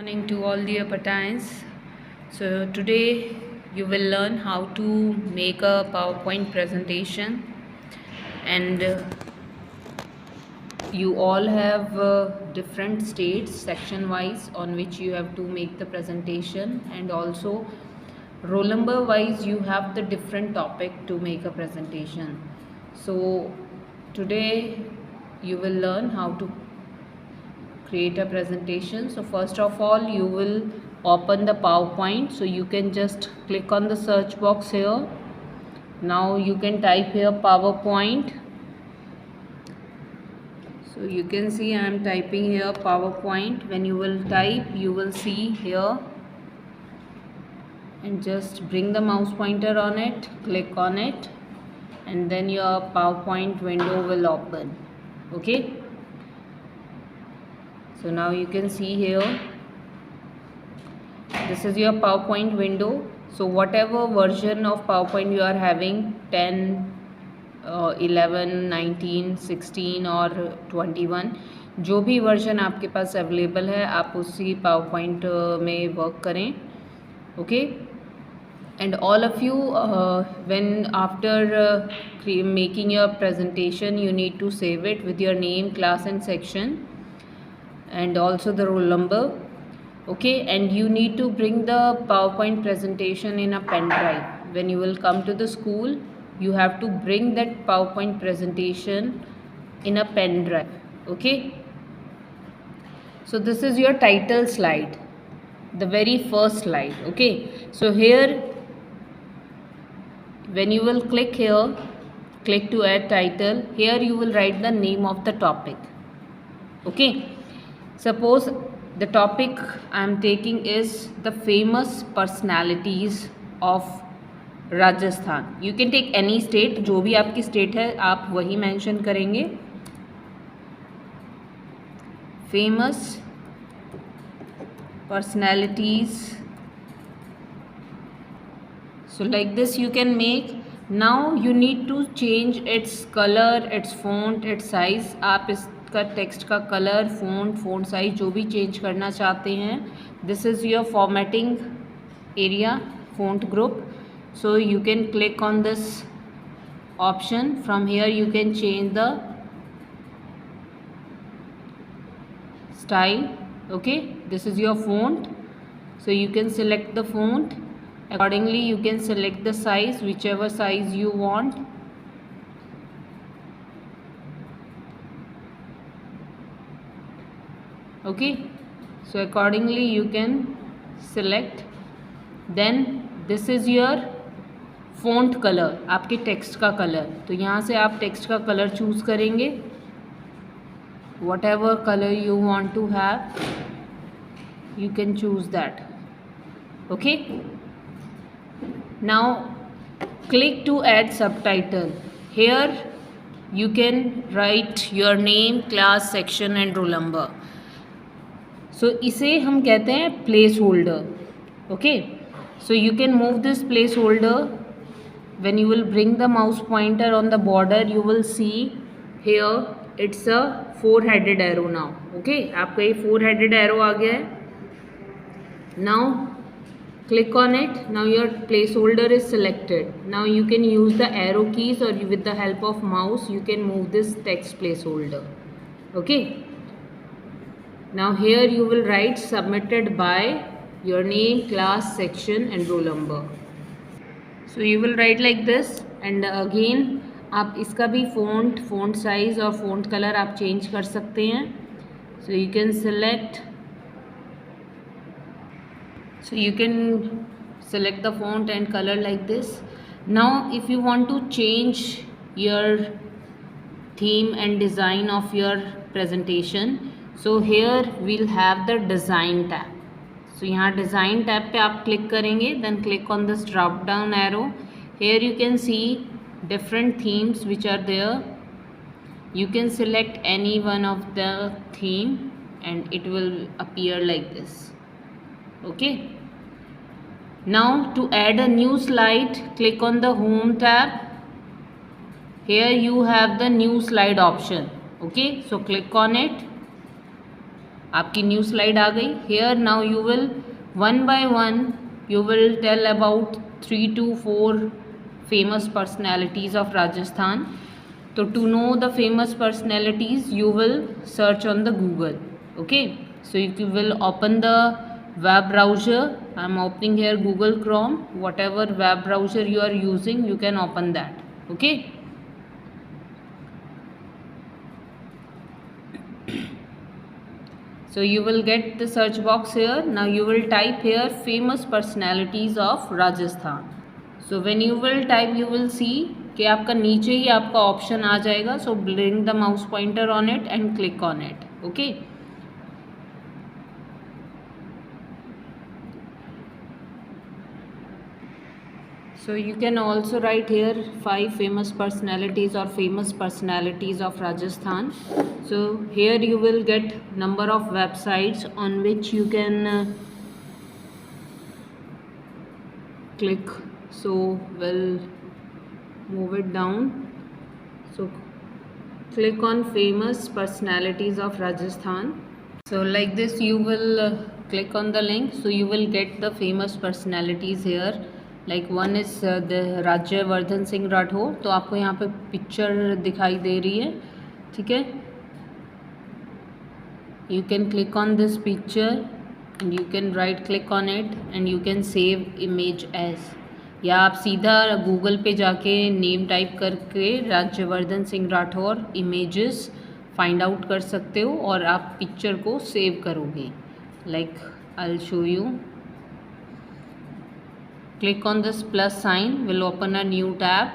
Morning to all the Patines. So today you will learn how to make a PowerPoint presentation, and you all have different states section wise on which you have to make the presentation, and also roll number wise you have the different topic to make a presentation. So today you will learn how to create a presentation. So first of all you will open the PowerPoint, so you can just click on the search box here. Now you can type here PowerPoint. So you can see I am typing here PowerPoint. When you will type, you will see here, and just bring the mouse pointer on it, click on it, and then your PowerPoint window will open. Okay, so now you can see here, this is your PowerPoint window. So whatever version of PowerPoint you are having, 10, 11, 19, 16 और 21, जो भी version आपके पास available है आप उसी PowerPoint में work करें. Okay, and all of you when after making your presentation you need to save it with your name, class and section, and also the roll number. Okay, and you need to bring the PowerPoint presentation in a pen drive. When you will come to the school, you have to bring that PowerPoint presentation in a pen drive. Okay, so this is your title slide, the very first slide. Okay, so here when you will click here, click to add title, here you will write the name of the topic. Okay, suppose the topic I am taking is the famous personalities of Rajasthan. You can take any state, जो भी आपकी state है आप वही mention करेंगे. famous personalities. So like this you can make. Now you need to change its color, its font, its size. आप इसका text का कलर, font साइज जो भी चेंज करना चाहते हैं, this is your formatting area, font group. So you can click on this option. From here you can change the style. Okay, this is your font, so you can select the font. Accordingly you can select the size, whichever size you want. Okay, so accordingly you can select. Then this is your font color, आपके text का colour. तो यहाँ से आप text का colour choose करेंगे, whatever color you want to have you can choose that. Okay, now click to add subtitle. Here you can write your name, class, section and roll number. So इसे हम कहते हैं place holder. Okay, so you can move this placeholder. When you will bring the mouse pointer on the border, you will see here it's a 4-headed arrow now. Okay, आपका ये 4-headed arrow आ गया है. Now click on it. Now your placeholder is selected. Now you can use the arrow keys, or with the help of mouse you can move this text placeholder. Okay, now here you will write submitted by your name, class, section and roll number. So you will write like this, and again आप इसका भी font size और font color आप change कर सकते हैं. So you can select the font and color like this. Now if you want to change your theme and design of your presentation, so here we'll have the design tab. So यहाँ design tab पे आप click करेंगे, then click on this drop down arrow. Here you can see different themes which are there. You can select any one of the theme and it will appear like this. Okay, now to add a new slide, click on the home tab. Here you have the new slide option. Okay, so click on it. आपकी new slide आ गई. Here now you will one by one you will tell about 3 to 4 famous personalities of Rajasthan. So to know the famous personalities you will search on the Google. Okay, so you will open the web browser. I am opening here Google Chrome. Whatever web browser you are using, you can open that. Okay. So you will get the search box here. Now you will type here famous personalities of Rajasthan. So when you will type, you will see कि आपका नीचे ही आपका option आ जाएगा. So bring the mouse pointer on it and click on it. Okay. So you can also write here 5 famous personalities or famous personalities of Rajasthan. So here you will get number of websites on which you can click. So we'll move it down. So click on famous personalities of Rajasthan. So like this you will click on the link. So you will get the famous personalities here. Like one is the Rajyavardhan Singh Rathore. तो आपको यहाँ पे picture दिखाई दे रही है. ठीक है. You can click on this picture and you can right click on it and you can save image as. या आप सीधा गूगल पे जाके नेम टाइप करके Rajyavardhan Singh Rathore images find out कर सकते हो और आप पिक्चर को सेव करोगे. Like I will show you. Click on this plus sign, will open a new tab.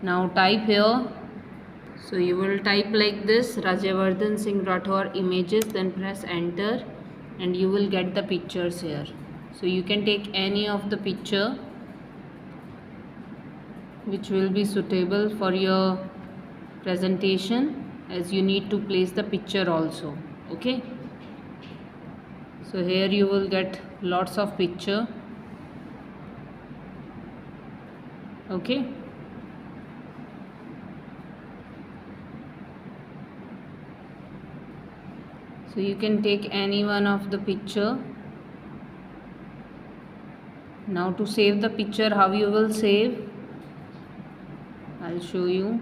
Now type here. So you will type like this Rajyavardhan Singh Rathore images, then press enter and you will get the pictures here. So you can take any of the picture which will be suitable for your presentation, as you need to place the picture also. Okay. So here you will get lots of picture. Okay. So you can take any one of the picture. Now to save the picture, how you will save, I'll show you.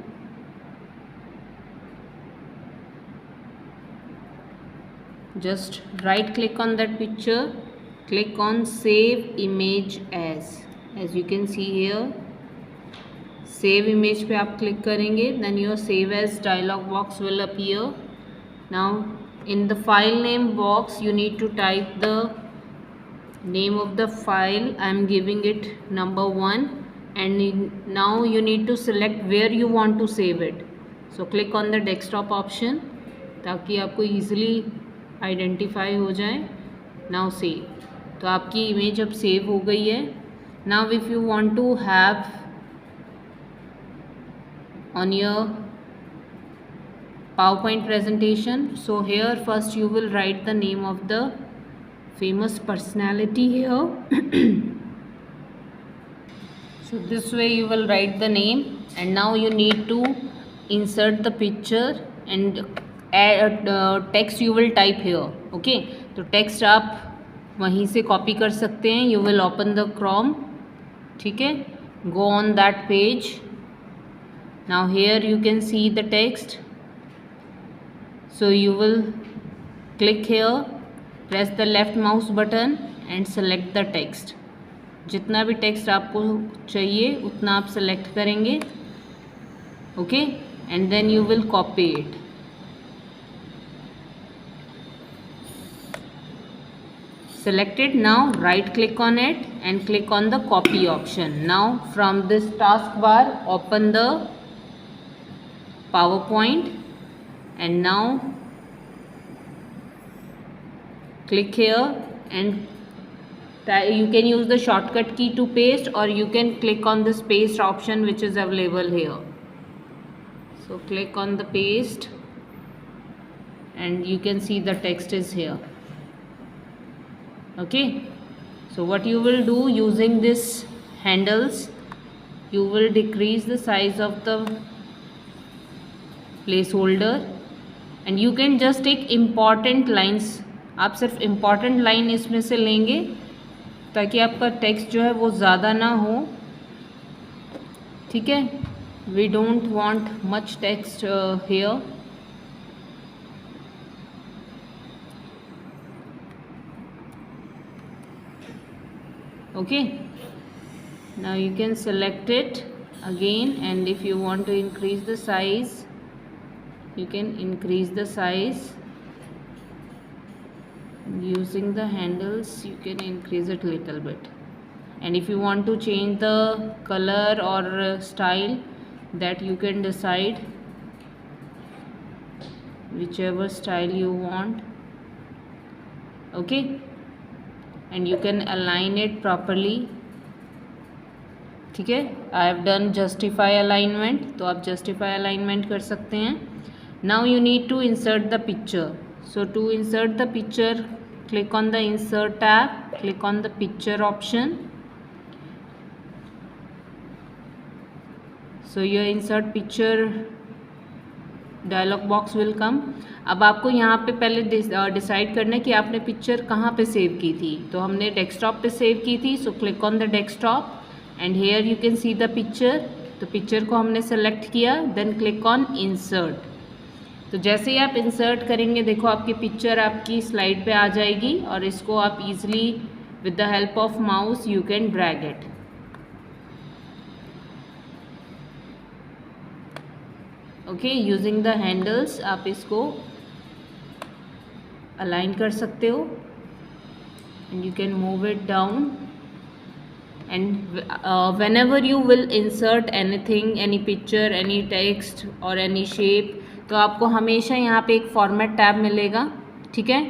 Just right click on that picture, click on save image as you can see here. Save image पे आप click करेंगे. Then your save as dialog box will appear. Now in the file name box you need to type the name of the file. I am giving it number 1 and now you need to select where you want to save it. So click on the desktop option ताकि आपको easily identify हो जाए. Now save. तो आपकी image अब save हो गई है. Now if you want to have on your PowerPoint presentation, so here first you will write the name of the famous personality here. So this way you will write the name and now you need to insert the picture and add text you will type here. Okay, तो text आप वहीं से copy कर सकते हैं. You will open the Chrome. ठीक है. Go on that page. Now here you can see the text. So you will click here, press the left mouse button and select the text. जितना भी text आपको चाहिए उतना आप select करेंगे. Okay, and then you will copy it. Selected. Now right click on it and click on the copy option. Now from this taskbar open the PowerPoint and now click here and you can use the shortcut key to paste or you can click on this paste option which is available here. So click on the paste and you can see the text is here. Okay, so what you will do using this handles, you will decrease the size of the placeholder and you can just take important lines, आप सिर्फ important line इसमें से लेंगे ताकि आपका text जो है वो ज़्यादा ना हो, ठीक है। We don't want much text here. Okay, now you can select it again, and if you want to increase the size you can increase the size. Using the handles you can increase it little bit, and if you want to change the color or style, that you can decide whichever style you want. Okay, and you can align it properly, ठीक है। I have done justify alignment, तो आप justify alignment कर सकते हैं। Now you need to insert the picture, so to insert the picture click on the insert tab, click on the picture option, so your insert picture dialog box will come। अब आपको यहाँ पे पहले decide करना है कि आपने picture कहाँ पे सेव की थी, तो हमने डेस्कटॉप पे सेव की थी, so click on the desktop and here you can see the picture. तो पिक्चर को हमने सेलेक्ट किया, देन क्लिक ऑन इंसर्ट। तो जैसे ही आप इंसर्ट करेंगे देखो आपकी पिक्चर आपकी स्लाइड पे आ जाएगी, और इसको आप easily with the help of mouse you can drag it. Okay, using the handles आप इसको अलाइन कर सकते हो, and you can move it down, and whenever you will insert anything, any picture, any text or any shape, तो आपको हमेशा यहाँ पे एक फॉर्मेट टैब मिलेगा, ठीक है।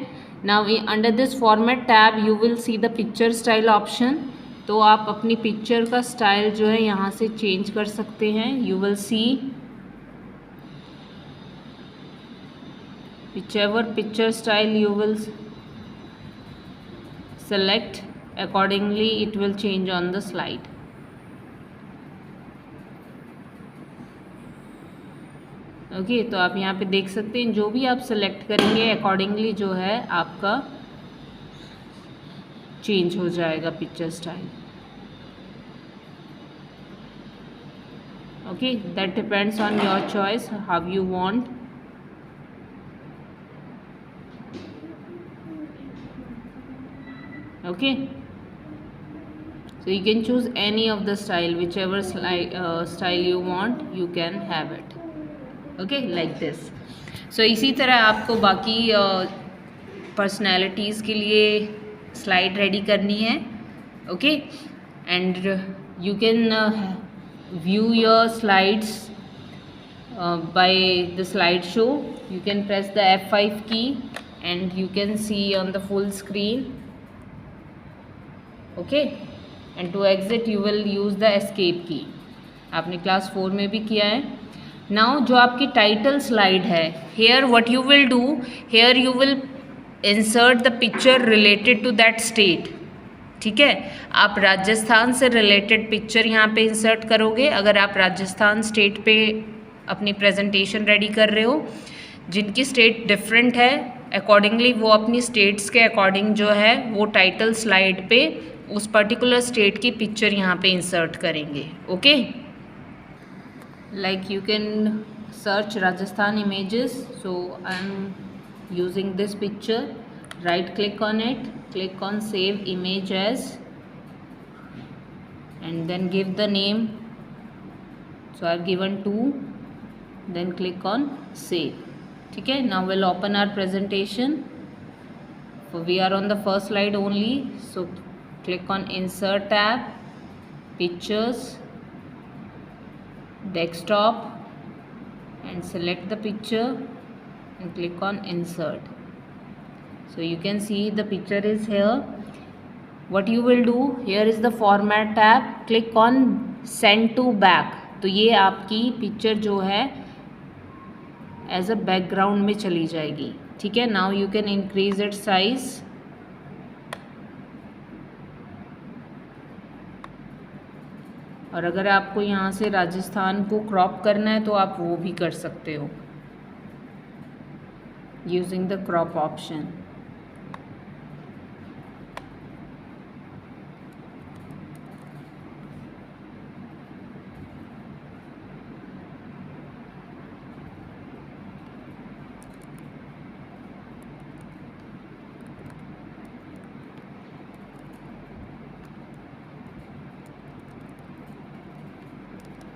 Now under this format tab you will see the picture style option, तो आप अपनी पिक्चर का स्टाइल जो है यहाँ से चेंज कर सकते हैं। You will see whichever picture style you will select, accordingly it will change on the slide। Okay, तो आप यहाँ पे देख सकते हैं जो भी आप सेलेक्ट करेंगे अकॉर्डिंगली जो है आपका चेंज हो जाएगा picture style. Okay, that depends on your choice how you want. Okay, so you can choose any of the style, whichever style you want you can have it। okay, like this। so इसी तरह आपको बाकी personalities के लिए slide ready करनी है। Okay, and you can view your slides by the slideshow। you can press the F5 key and you can see on the full screen। okay, and to exit you will use the escape key। आपने class 4 में भी किया है। Now जो आपकी title slide है, here what you will do, here you will insert the picture related to that state. ठीक है, आप राजस्थान से रिलेटेड पिक्चर यहाँ पे इंसर्ट करोगे। अगर आप राजस्थान स्टेट पे अपनी प्रेजेंटेशन रेडी कर रहे हो, जिनकी स्टेट डिफरेंट है अकॉर्डिंगली वो अपनी स्टेट्स के अकॉर्डिंग जो है वो टाइटल स्लाइड पे उस पर्टिकुलर स्टेट की पिक्चर यहाँ पे इंसर्ट करेंगे। Okay, like you can search Rajasthan images, so I am using this picture. Right click on it, click on save image as, and then give the name। so I've given 2, then click on save। ठीक है, now we'll open our presentation। so we are on the first slide only, so click on insert tab, pictures, desktop, and select the picture and click on insert। so you can see the picture is here। what you will do, here is the format tab, click on send to back। तो ये आपकी picture जो है as a background में चली जाएगी। ठीक है, now you can increase it size. और अगर आपको यहाँ से राजस्थान को क्रॉप करना है तो आप वो भी कर सकते हो। using the crop option.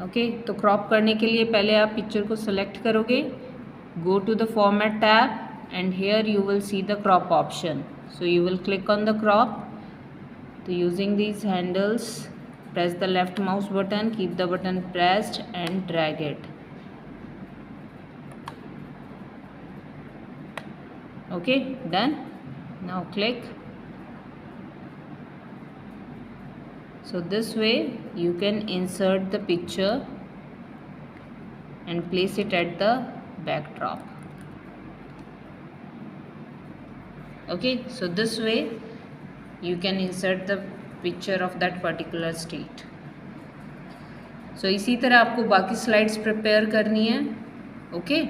Okay, तो क्रॉप करने के लिए पहले आप पिक्चर को सेलेक्ट करोगे, go to the format tab and here you will see the crop option. So you will click on the crop. So using these handles, press the left mouse button, keep the button pressed and drag it. Okay, done. Now click. So this way you can insert the picture and place it at the backdrop. Okay, so this way you can insert the picture of that particular state. So इसी तरह आपको बाकी slides prepare करनी है. Okay.